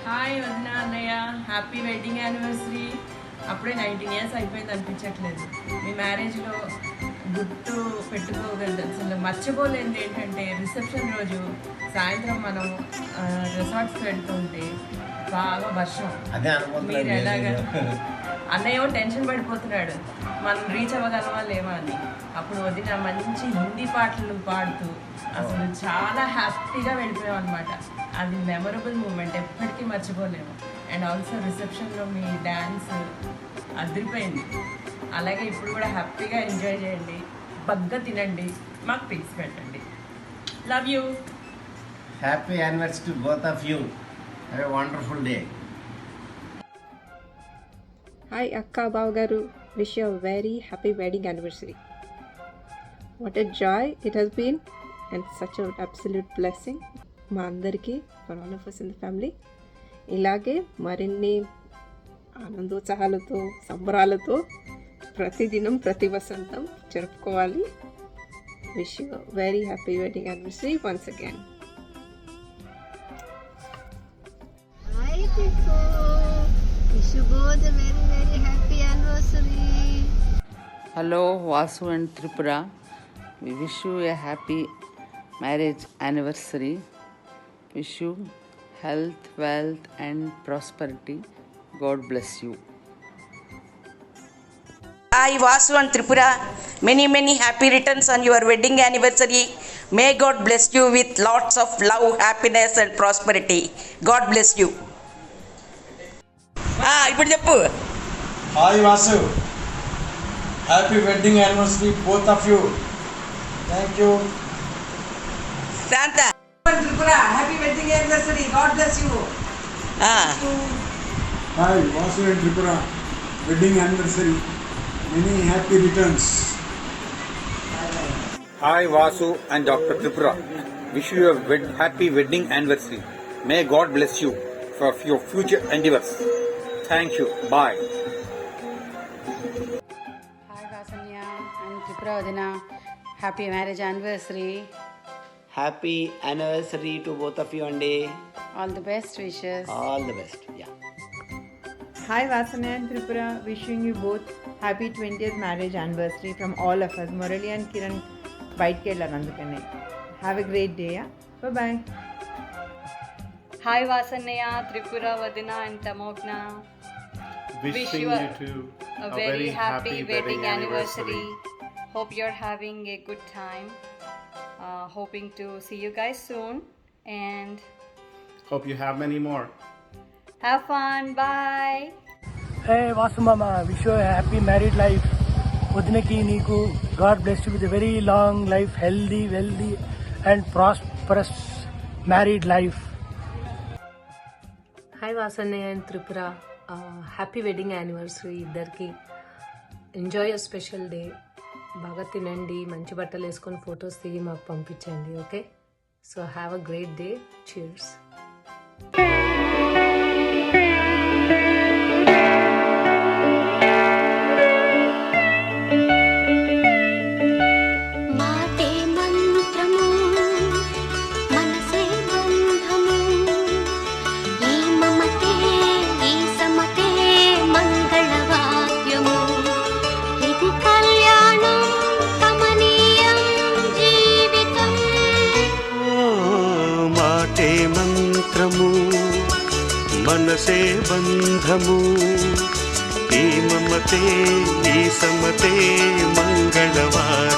Hi వదిన అన్నయ్య, happy wedding anniversary. అప్పుడే 19 years అయిపోయింది అనిపించట్లేదు. మీ మ్యారేజ్లో గుర్తు పెట్టుకోగలదు. అసలు మర్చిపోలేనిది ఏంటంటే రిసెప్షన్ రోజు సాయంత్రం మనం రిసార్ట్స్కి వెళ్తుంటే బాగా వర్షం. మీరు ఎలాగా అన్నయ్య ఏమో టెన్షన్ పడిపోతున్నాడు, మనం రీచ్ అవ్వగలమా లేవా అని. అప్పుడు వదిన మంచి హిందీ పాటలు పాడుతూ అసలు చాలా హ్యాపీగా వెళ్ళిపోయాం అనమాట. అది మెమరబుల్ మూమెంట్, ఎప్పటికీ మర్చిపోలేము. అండ్ ఆల్సో రిసెప్షన్లో మీ డ్యాన్స్ అదిరిపోయింది. అలాగే ఇప్పుడు కూడా హ్యాపీగా ఎంజాయ్ చేయండి, బగ్గా తినండి, మాకు పిక్స్ పెట్టండి. Love you. Happy anniversary to both of you. Have a wonderful day. Hi Akka Bavgaru, wish you a very happy wedding anniversary. What a joy it has been and such an absolute blessing మా అందరికీ, for all of us in the family. ఇలాగే మరిన్ని ఆనందోత్సాహాలతో సంబరాలతో ప్రతిదినం ప్రతి వసంతం జరుపుకోవాలి. Wish you very happy wedding anniversary once again. Wish you both a very very happy anniversary. Hello, Vasu and Tripura. We wish you a happy marriage anniversary. Wish you health, wealth and prosperity. God bless you. Hi Vasu and Tripura. Many happy returns on your wedding anniversary. May God bless you with lots of love, happiness and prosperity. God bless you. ఇప్పుడు చెప్పు. Hi Vasu, happy wedding anniversary both of you. Thank you. Shanta. Tripura happy wedding anniversary. God bless you. Hi Vasu and Tripura, wedding anniversary, many happy returns. Hi Vasu and Dr. Tripura, wish you a happy wedding anniversary. May God bless you for your future endeavors. Thank you. Bye. Hi Vasanya and Tripura Vadina, happy marriage anniversary. Happy anniversary to both of you అండి. All the best wishes. All the best. Yeah. Hi Vasanya and Tripura, wishing you both happy 20th marriage anniversary from all of us. Murali and Kiran బయటికి వెళ్ళారు, అందుకనే. Have a great day. Bye bye. Hi వాసన్నయ్య, త్రిపుర వదిన and Tamogna. Wishing you too a very happy wedding anniversary. Hope you're having a good time. Hoping to see you guys soon and Hope you have many more. have fun. Bye. Hey Vasu Mama, wish you a happy married life. వదినకి నీకు God bless you with very long life, healthy wealthy and prosperous married life. Hi వాసన్నయ్య and Tripura, happy wedding anniversary ఇద్దరికి. Enjoy a special day. బాగా తినండి, మంచి బట్టలు వేసుకొని photos దిగి మాకు పంపించండి. Okay, so have a great day. Cheers. మనసే బంధము, ఈ మమతే ఈ సమతే మంగళవాద్యము.